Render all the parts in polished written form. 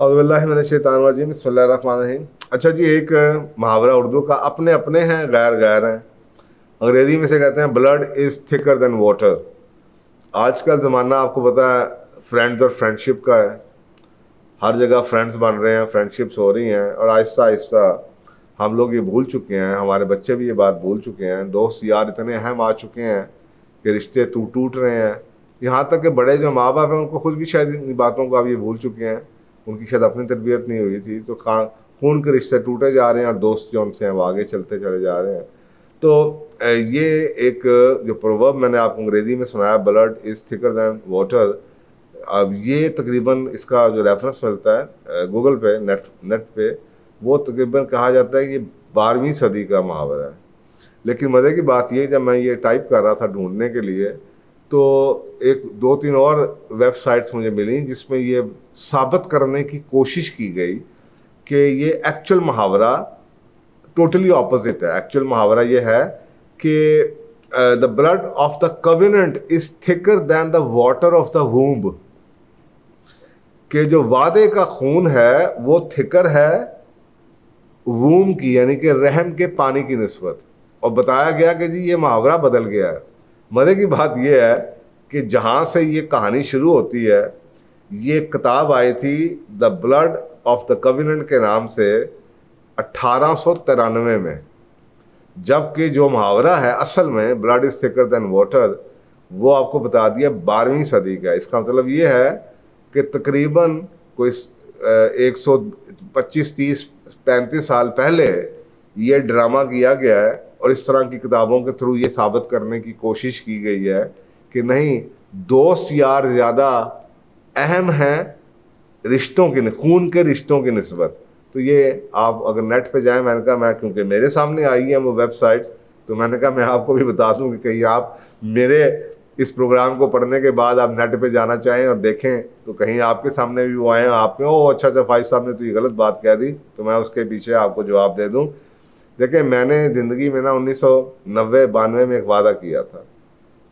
اعوذ باللہ من الشیطان الرجیم، بسم اللہ الرحمن الرحیم۔ اچھا جی، ایک محاورہ اردو کا اپنے اپنے ہیں، غیر غیر ہیں۔ انگریزی میں سے کہتے ہیں blood is thicker then water. آج کل زمانہ آپ کو پتہ ہے فرینڈز اور فرینڈشپ کا ہے، ہر جگہ فرینڈز بن رہے ہیں، فرینڈشپس ہو رہی ہیں، اور آہستہ آہستہ ہم لوگ یہ بھول چکے ہیں، ہمارے بچے بھی یہ بات بھول چکے ہیں، دوست یار اتنے اہم آ چکے ہیں کہ رشتے ٹوٹ رہے ہیں، یہاں تک کہ بڑے جو ماں باپ ہیں ان کو خود بھی شاید ان باتوں کو اب یہ بھول چکے ہیں، ان کی شاید اپنی تربیت نہیں ہوئی تھی، تو خون کے رشتے ٹوٹے جا رہے ہیں اور دوست جو ان سے ہیں وہ آگے چلتے چلے جا رہے ہیں۔ تو یہ ایک جو پروورب میں نے آپ کو انگریزی میں سنایا، blood is thicker then water, اب یہ تقریباً اس کا جو ریفرنس ملتا ہے گوگل پہ، نیٹ پہ، وہ تقریباً کہا جاتا ہے کہ 12ویں صدی کا محاورہ ہے۔ لیکن مزے کی بات یہ، جب میں یہ ٹائپ کر رہا تھا ڈھونڈنے کے لیے، تو ایک دو تین اور ویب سائٹس مجھے ملیں جس میں یہ ثابت کرنے کی کوشش کی گئی کہ یہ ایکچوئل محاورہ ٹوٹلی اپوزٹ ہے۔ ایکچوئل محاورہ یہ ہے کہ the blood of the covenant is thicker than the water of the womb, کہ جو وعدے کا خون ہے وہ تھکر ہے ووم کی، یعنی کہ رحم کے پانی کی نسبت۔ اور بتایا گیا کہ جی یہ محاورہ بدل گیا ہے۔ مزے کی بات یہ ہے کہ جہاں سے یہ کہانی شروع ہوتی ہے، یہ کتاب آئی تھی دا بلڈ آف دا کویننٹ کے نام سے 1893 میں، جبکہ جو محاورہ ہے اصل میں blood is thicker then water, وہ آپ کو بتا دیا 12ویں صدی کا۔ اس کا مطلب یہ ہے کہ تقریباً کوئی 125 30 35 سال پہلے یہ ڈرامہ کیا گیا ہے، اور اس طرح کی کتابوں کے تھرو یہ ثابت کرنے کی کوشش کی گئی ہے کہ نہیں، دوست یار زیادہ اہم ہیں رشتوں کے، خون کے رشتوں کی نسبت۔ تو یہ آپ اگر نیٹ پہ جائیں، میں نے کہا میں کیونکہ میرے سامنے آئی ہیں وہ ویب سائٹس، تو میں نے کہا میں آپ کو بھی بتا دوں کہ کہیں آپ میرے اس پروگرام کو پڑھنے کے بعد آپ نیٹ پہ جانا چاہیں اور دیکھیں تو کہیں آپ کے سامنے بھی وہ آئیں، آپ کے اچھا فائز صاحب نے تو یہ غلط بات کہہ دی، تو میں اس کے پیچھے آپ کو جواب دے دوں۔ دیکھیں، میں نے زندگی میں نا 1990 92 میں ایک وعدہ کیا تھا۔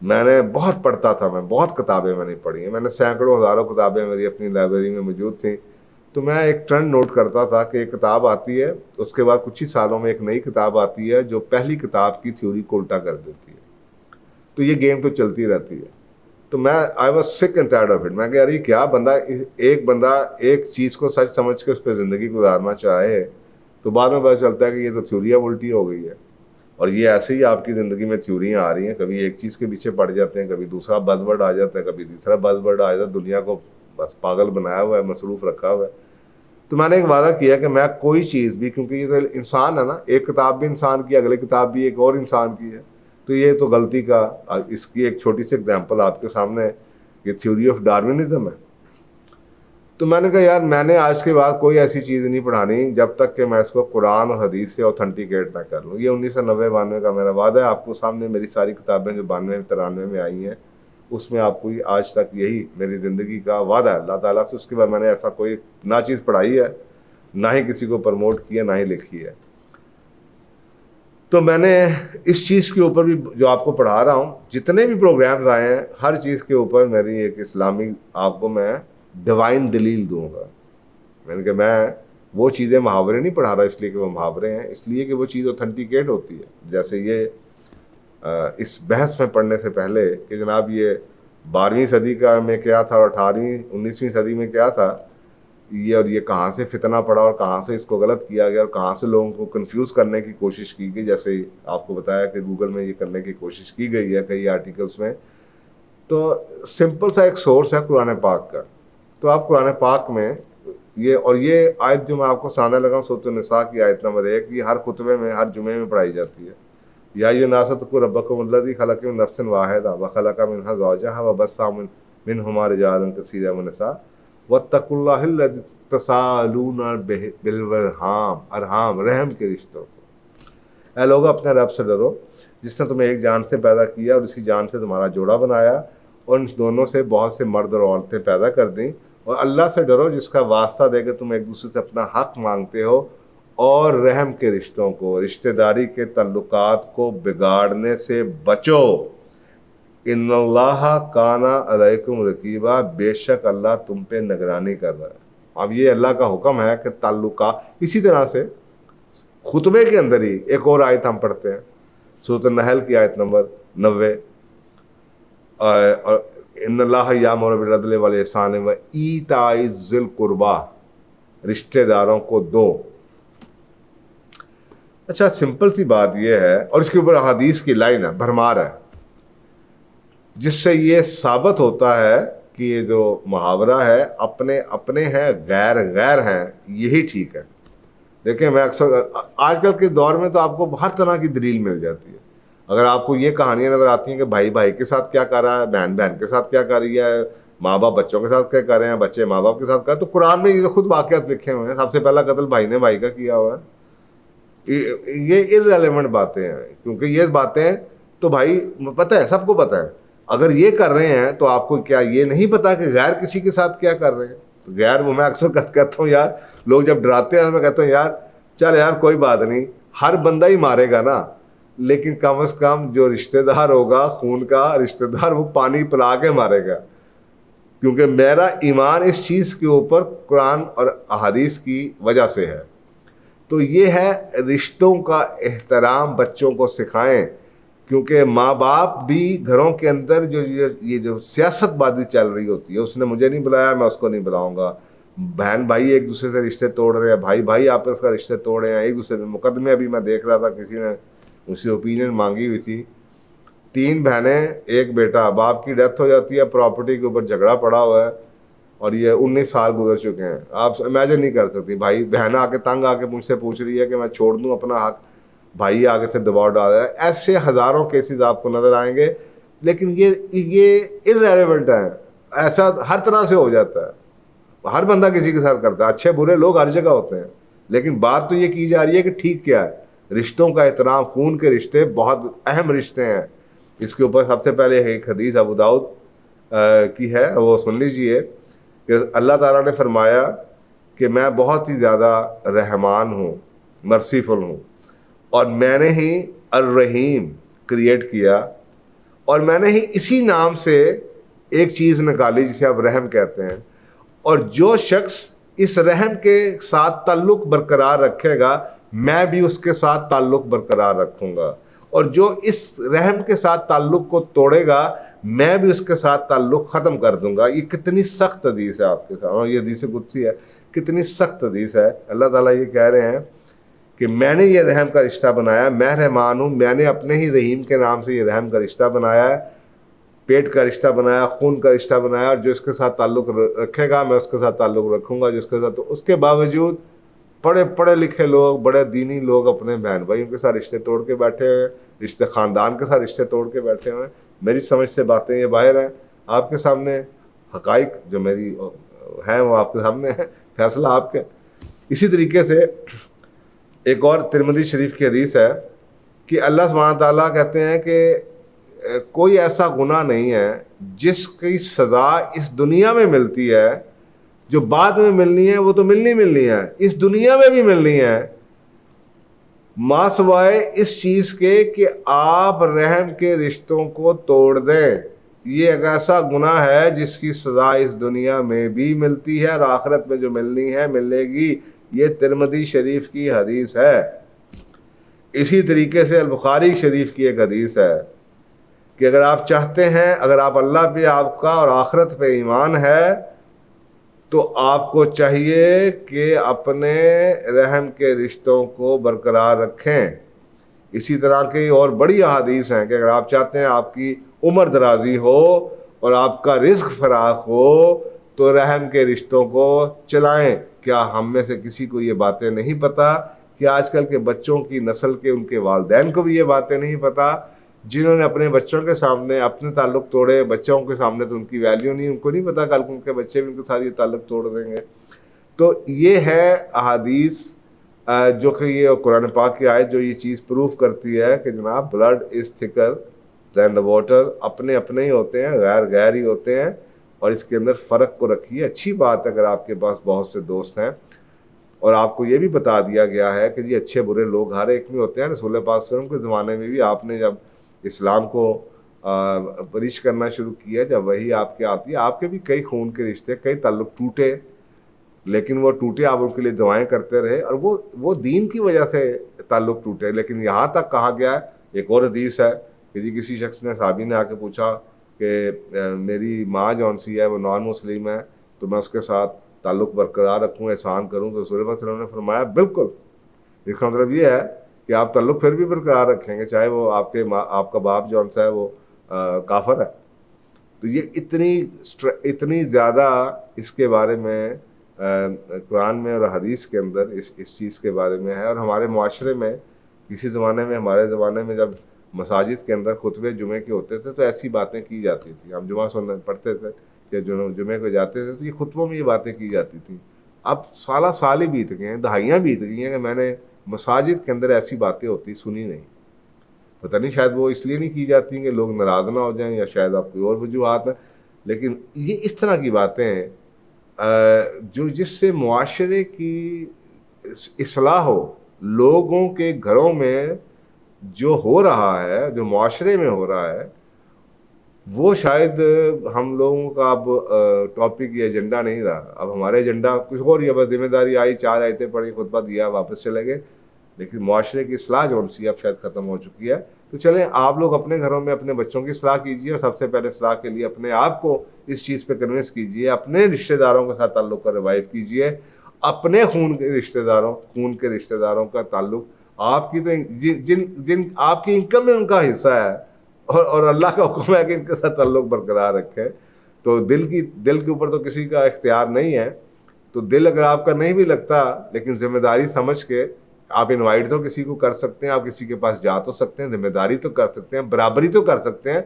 میں نے بہت پڑھتا تھا، میں بہت کتابیں میں نے پڑھی ہیں، میں نے سینکڑوں ہزاروں کتابیں میری اپنی لائبریری میں موجود تھیں۔ تو میں ایک ٹرینڈ نوٹ کرتا تھا کہ ایک کتاب آتی ہے، اس کے بعد کچھ ہی سالوں میں ایک نئی کتاب آتی ہے جو پہلی کتاب کی تھیوری کو الٹا کر دیتی ہے۔ تو یہ گیم تو چلتی رہتی ہے۔ تو میں آئی واز سک اینڈ ٹائرڈ آف اٹ۔ میں کہ یار یہ کیا بندہ ایک چیز کو سچ سمجھ کے اس پہ زندگی گزارنا چاہے، تو بعد میں پتہ چلتا ہے کہ یہ تو تھیوریاں الٹی ہو گئی ہے، اور یہ ایسے ہی آپ کی زندگی میں تھیوریاں آ رہی ہیں، کبھی ایک چیز کے پیچھے پڑ جاتے ہیں، کبھی دوسرا بز ورڈ آ جاتا ہے، کبھی تیسرا بز ورڈ آ جاتا ہے، دنیا کو بس پاگل بنایا ہوا ہے، مصروف رکھا ہوا ہے۔ تو میں نے ایک وعدہ کیا کہ میں کوئی چیز بھی، کیونکہ یہ تو انسان ہے نا، ایک کتاب بھی انسان کی، اگلی کتاب بھی ایک اور انسان کی ہے، تو یہ تو غلطی کا، اس کی ایک چھوٹی سی اگزامپل آپ کے سامنے، یہ تھیوری آف ڈارونزم ہے۔ تو میں نے کہا یار میں نے آج کے بعد کوئی ایسی چیز نہیں پڑھانی جب تک کہ میں اس کو قرآن اور حدیث سے اوتھینٹیکیٹ نہ کر لوں۔ یہ 1990 92 کا میرا وعدہ ہے آپ کو سامنے، میری ساری کتابیں جو 92 93 میں آئی ہیں اس میں آپ کو آج تک یہی میری زندگی کا وعدہ ہے اللہ تعالیٰ سے۔ اس کے بعد میں نے ایسا کوئی نہ چیز پڑھائی ہے، نہ ہی کسی کو پروموٹ کیا، نہ ہی لکھی ہے۔ تو میں نے اس چیز کے اوپر بھی جو آپ کو پڑھا رہا ہوں، جتنے بھی پروگرامز آئے ہیں، ہر چیز کے اوپر میری ایک اسلامی آپ کو میں ڈیوائن دلیل دوں گا۔ میں نے کہا میں وہ چیزیں محاورے نہیں پڑھا رہا اس لیے کہ وہ محاورے ہیں، اس لیے کہ وہ چیز اوتھینٹیکیٹ ہوتی ہے۔ جیسے یہ اس بحث میں پڑھنے سے پہلے کہ جناب یہ 12ویں صدی کا میں کیا تھا اور 18ویں 19ویں صدی میں کیا تھا، یہ اور یہ کہاں سے فتنہ پڑا اور کہاں سے اس کو غلط کیا گیا اور کہاں سے لوگوں کو کنفیوز کرنے کی کوشش کی گئی، جیسے آپ کو بتایا کہ گوگل میں یہ کرنے کی کوشش کی گئی ہے کئی آرٹیکلس میں۔ تو سمپل سا ایک سورس ہے قرآن پاک کا۔ تو آپ قرآن پاک میں یہ آیت جو میں آپ کو سامنے لگا ہوں، سورۃ النساء کی آیت نمبر 1، یہ ہر خطبے میں، ہر جمعے میں پڑھائی جاتی ہے۔ یا ایھا الناس اتقوا ربکم الذی خلق من نفس واحدہ وخلق منها زوجها وبث منہما رجالا کثیرا ونساء واتقوا اللہ الذی تساءلون بہ بالارحام، ارحام رحم کے رشتوں کو۔ اے لوگ اپنے رب سے ڈرو جس نے تمہیں ایک جان سے پیدا کیا اور اسی جان سے تمہارا جوڑا بنایا، اور ان دونوں سے بہت سے مرد اور عورتیں پیدا کر دیں، اور اللہ سے ڈرو جس کا واسطہ دے کے تم ایک دوسرے سے اپنا حق مانگتے ہو، اور رحم کے رشتوں کو، رشتہ داری کے تعلقات کو بگاڑنے سے بچو۔ ان اللہ کان علیکم رقیبا، بے شک اللہ تم پہ نگرانی کر رہا ہے۔ اب یہ اللہ کا حکم ہے کہ تعلقات. اسی طرح سے خطبے کے اندر ہی ایک اور آیت ہم پڑھتے ہیں, سورۃ النحل کی آیت نمبر 90, اور ان اللہ یامر بالعدل والاحسان و ایتاء ذی القربی, رشتہ داروں کو دو. اچھا سمپل سی بات یہ ہے, اور اس کے اوپر حدیث کی لائن ہے, بھرمار ہے, جس سے یہ ثابت ہوتا ہے کہ یہ جو محاورہ ہے اپنے اپنے ہیں غیر غیر ہیں, یہی ٹھیک ہے. دیکھیں میں اکثر آج کل کے دور میں تو آپ کو ہر طرح کی دلیل مل جاتی ہے. اگر آپ کو یہ کہانیاں نظر آتی ہیں کہ بھائی بھائی کے ساتھ کیا کر رہا ہے, بہن بہن کے ساتھ کیا کر رہی ہے, ماں باپ بچوں کے ساتھ کیا کر رہے ہیں, بچے ماں باپ کے ساتھ کر رہے ہیں, تو قرآن میں یہ خود واقعات لکھے ہوئے ہیں. سب سے پہلا قتل بھائی نے بھائی کا کیا ہوا ہے. یہ ارریلیونٹ باتیں ہیں, کیونکہ یہ باتیں تو بھائی پتہ ہے, سب کو پتہ ہے. اگر یہ کر رہے ہیں تو آپ کو کیا یہ نہیں پتا کہ غیر کسی کے ساتھ کیا کر رہے ہیں. تو غیر وہ میں اکثر کہتا ہوں یار, لوگ جب ڈراتے ہیں میں کہتا ہوں یار چل یار کوئی بات نہیں, ہر بندہ ہی مارے گا نا, لیکن کم از کم جو رشتہ دار ہوگا خون کا رشتہ دار, وہ پانی پلا کے مارے گا. کیونکہ میرا ایمان اس چیز کے اوپر قرآن اور احادیث کی وجہ سے ہے. تو یہ ہے رشتوں کا احترام بچوں کو سکھائیں, کیونکہ ماں باپ بھی گھروں کے اندر یہ جو سیاست بازی چل رہی ہوتی ہے, اس نے مجھے نہیں بلایا میں اس کو نہیں بلاؤں گا, بہن بھائی ایک دوسرے سے رشتے توڑ رہے ہیں, بھائی بھائی آپس کا رشتے توڑ رہے ہیں ایک دوسرے میں. مقدمے ابھی میں دیکھ رہا تھا, کسی نے مجھ سے اوپینین مانگی ہوئی تھی, 3 بہنیں 1 بیٹا, باپ کی ڈیتھ ہو جاتی ہے, پراپرٹی کے اوپر جھگڑا پڑا ہوا ہے, اور یہ 19 سال گزر چکے ہیں. آپ امیجن نہیں کر سکتی, بھائی بہن آ کے تنگ آ کے مجھ سے پوچھ رہی ہے کہ میں چھوڑ دوں اپنا حق, بھائی آگے سے دباؤ ڈال رہا ہے. ایسے ہزاروں کیسز آپ کو نظر آئیں گے, لیکن یہ ارریلیونٹ ہیں. ایسا ہر طرح سے ہو جاتا ہے, ہر بندہ کسی کے ساتھ کرتا ہے, اچھے برے لوگ ہر جگہ ہوتے ہیں. لیکن بات تو یہ کی جا رہی ہے کہ ٹھیک کیا ہے, رشتوں کا احترام, خون کے رشتے بہت اہم رشتے ہیں. اس کے اوپر سب سے پہلے ایک حدیث ابو داؤد کی ہے, وہ سن لیجئے کہ اللہ تعالیٰ نے فرمایا کہ میں بہت ہی زیادہ رحمان ہوں, مرسیفل ہوں, اور میں نے ہی الرحیم کریٹ کیا, اور میں نے ہی اسی نام سے ایک چیز نکالی جسے آپ رحم کہتے ہیں, اور جو شخص اس رحم کے ساتھ تعلق برقرار رکھے گا میں بھی اس کے ساتھ تعلق برقرار رکھوں گا, اور جو اس رحم کے ساتھ تعلق کو توڑے گا میں بھی اس کے ساتھ تعلق ختم کر دوں گا. یہ کتنی سخت حدیث ہے آپ کے ساتھ, اور یہ حدیث قدسی ہے, کتنی سخت حدیث ہے. اللہ تعالیٰ یہ کہہ رہے ہیں کہ میں نے یہ رحم کا رشتہ بنایا, میں رحمان ہوں, میں نے اپنے ہی رحیم کے نام سے یہ رحم کا رشتہ بنایا ہے, پیٹ کا رشتہ بنایا, خون کا رشتہ بنایا, اور جو اس کے ساتھ تعلق رکھے گا میں اس کے ساتھ تعلق رکھوں گا, جو اس کے ساتھ. تو اس کے باوجود پڑھے لکھے لوگ, بڑے دینی لوگ اپنے بہن بھائیوں کے ساتھ رشتے توڑ کے بیٹھے ہوئے, رشتے خاندان کے ساتھ رشتے توڑ کے بیٹھے ہوئے. میری سمجھ سے باتیں یہ باہر ہیں, آپ کے سامنے حقائق جو میری ہیں وہ آپ کے سامنے ہیں, فیصلہ آپ کے. اسی طریقے سے ایک اور ترمذی شریف کی حدیث ہے کہ اللہ سبحانہ تعالیٰ کہتے ہیں کہ کوئی ایسا گناہ نہیں ہے جس کی سزا اس دنیا میں ملتی ہے, جو بعد میں ملنی ہے وہ تو ملنی ہے, اس دنیا میں بھی ملنی ہے, ما سوائے اس چیز کے کہ آپ رحم کے رشتوں کو توڑ دیں. یہ ایک ایسا گناہ ہے جس کی سزا اس دنیا میں بھی ملتی ہے اور آخرت میں جو ملنی ہے ملے گی. یہ ترمذی شریف کی حدیث ہے. اسی طریقے سے البخاری شریف کی ایک حدیث ہے کہ اگر آپ چاہتے ہیں, اگر آپ اللہ پہ آپ کا اور آخرت پہ ایمان ہے, تو آپ کو چاہیے کہ اپنے رحم کے رشتوں کو برقرار رکھیں. اسی طرح کی اور بڑی احادیث ہیں کہ اگر آپ چاہتے ہیں آپ کی عمر درازی ہو اور آپ کا رزق فراخ ہو تو رحم کے رشتوں کو چلائیں. کیا ہم میں سے کسی کو یہ باتیں نہیں پتہ کہ آج کل کے بچوں کی نسل کے ان کے والدین کو بھی یہ باتیں نہیں پتہ, جنہوں نے اپنے بچوں کے سامنے اپنے تعلق توڑے, بچوں کے سامنے تو ان کی ویلیو نہیں, ان کو نہیں پتا کل کو ان کے بچے بھی ان کے ساتھ یہ تعلق توڑ دیں گے. تو یہ ہے احادیث جو کہ یہ قرآن پاک کی آیت جو یہ چیز پروف کرتی ہے کہ جناب blood is thicker than the water, اپنے اپنے ہی ہوتے ہیں, غیر غیر ہی ہوتے ہیں, اور اس کے اندر فرق کو رکھیے. اچھی بات ہے اگر آپ کے پاس بہت سے دوست ہیں اور آپ کو یہ بھی بتا دیا گیا ہے کہ یہ اچھے برے لوگ ہر ایک میں ہوتے ہیں. رسول پاک صلی اللہ علیہ وسلم کے زمانے میں بھی آپ نے جب اسلام کو پریچ کرنا شروع کیا, جب وہی آپ کے آتی ہے, آپ کے بھی کئی خون کے رشتے, کئی تعلق ٹوٹے, لیکن وہ ٹوٹے, آپ ان کے لیے دعائیں کرتے رہے, اور وہ دین کی وجہ سے تعلق ٹوٹے. لیکن یہاں تک کہا گیا ہے, ایک اور حدیث ہے کہ جی کسی شخص نے, صحابی نے آ کے پوچھا کہ میری ماں جون سی ہے وہ نان مسلم ہے, تو میں اس کے ساتھ تعلق برقرار رکھوں, احسان کروں؟ تو رسول اللہ صلی اللہ علیہ وسلم نے فرمایا بالکل. اس کا مطلب یہ ہے کہ آپ تعلق پھر بھی برقرار رکھیں گے چاہے وہ آپ کا باپ جون سا ہے وہ کافر ہے. تو یہ اتنی زیادہ اس کے بارے میں قرآن میں اور حدیث کے اندر اس چیز کے بارے میں ہے. اور ہمارے معاشرے میں کسی زمانے میں, ہمارے زمانے میں جب مساجد کے اندر خطبے جمعے کے ہوتے تھے تو ایسی باتیں کی جاتی تھیں. ہم جمعہ سننے پڑھتے تھے کہ جمعے کو جاتے تھے تو یہ خطبوں میں یہ باتیں کی جاتی تھیں. اب سال ہی بیت گئے ہیں, دہائیاں بیت گئی ہیں کہ میں نے مساجد کے اندر ایسی باتیں ہوتی سنی نہیں. پتہ نہیں شاید وہ اس لیے نہیں کی جاتی کہ لوگ ناراض نہ ہو جائیں, یا شاید آپ کوئی اور وجوہات ہیں. لیکن یہ اس طرح کی باتیں ہیں جس سے معاشرے کی اصلاح ہو, لوگوں کے گھروں میں جو ہو رہا ہے, جو معاشرے میں ہو رہا ہے, وہ شاید ہم لوگوں کا اب ٹاپک یا ایجنڈا نہیں رہا. اب ہمارے ایجنڈا کچھ اور ہی ہے, بس ذمہ داری آئی, 4 آیتیں پڑھی, خطبہ دیا, واپس چلے گئے. لیکن معاشرے کی اصلاح جون سی اب شاید ختم ہو چکی ہے. تو چلیں آپ لوگ اپنے گھروں میں اپنے بچوں کی اصلاح کیجیے, اور سب سے پہلے اصلاح کے لیے اپنے آپ کو اس چیز پہ کنونس کیجیے, اپنے رشتہ داروں کے ساتھ تعلق کو ریوائیو کیجیے, اپنے خون کے رشتہ داروں کا تعلق, آپ کی تو جن آپ کی انکم میں ان کا حصہ ہے, اور اللہ کا حکم ہے کہ ان کے ساتھ تعلق برقرار رکھیں. تو دل کے اوپر تو کسی کا اختیار نہیں ہے. تو دل اگر آپ کا نہیں بھی لگتا, لیکن ذمہ داری سمجھ کے آپ انوائٹ تو کسی کو کر سکتے ہیں, آپ کسی کے پاس جا تو سکتے ہیں, ذمہ داری تو کر سکتے ہیں, برابری تو کر سکتے ہیں.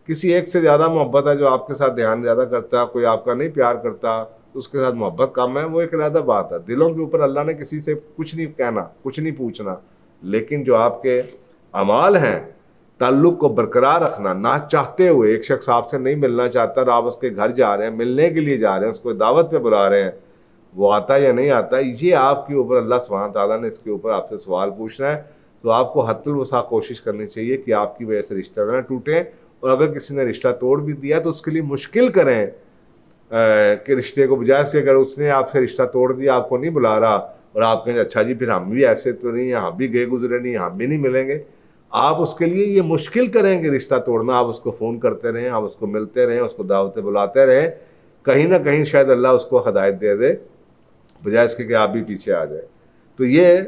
کسی ایک سے زیادہ محبت ہے جو آپ کے ساتھ دھیان زیادہ کرتا ہے, کوئی آپ کا نہیں پیار کرتا, اس کے ساتھ محبت کم ہے, وہ ایک علیحدہ بات ہے. دلوں کے اوپر اللہ نے کسی سے کچھ نہیں کہنا, کچھ نہیں پوچھنا. لیکن جو آپ کے اعمال ہیں, تعلق کو برقرار رکھنا, نہ چاہتے ہوئے ایک شخص آپ سے نہیں ملنا چاہتا اور آپ اس کے گھر جا رہے ہیں, ملنے کے لیے جا رہے ہیں, اس کو دعوت پہ بلا رہے ہیں, وہ آتا ہے یا نہیں آتا, یہ آپ کے اوپر اللہ سبحانہ تعالیٰ نے اس کے اوپر آپ سے سوال پوچھنا ہے. تو آپ کو حد الوسع کوشش کرنی چاہیے کہ آپ کی وجہ سے رشتہ نہ ٹوٹیں, اور اگر کسی نے رشتہ توڑ بھی دیا تو اس کے لیے مشکل کریں کہ رشتے کو, بجائے اس کے اگر اس نے آپ سے رشتہ توڑ دیا, آپ کو نہیں بلا رہا, اور آپ کہیں اچھا جی پھر ہم بھی ایسے تو نہیں ہیں, ہم بھی گئے گزرے نہیں, ہم بھی نہیں ملیں گے, آپ اس کے لیے یہ مشکل کریں کہ رشتہ توڑنا. آپ اس کو فون کرتے رہیں, آپ اس کو ملتے رہیں, اس کو دعوتیں بلاتے رہیں, کہیں نہ کہیں شاید اللہ اس کو ہدایت دے دے, بجائے اس کے کہ آپ بھی پیچھے آ جائیں. تو یہ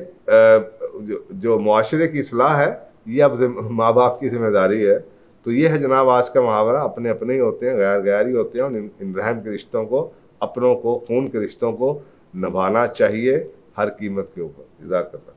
جو معاشرے کی اصلاح ہے, یہ اب ماں باپ کی ذمہ داری ہے. تو یہ ہے جناب آج کا محاورہ, اپنے اپنے ہی ہوتے ہیں, غیر غیر ہی ہوتے ہیں, اور ان رحم کے رشتوں کو, اپنوں کو, خون کے رشتوں کو نبھانا چاہیے ہر قیمت کے اوپر. جزاک اللہ.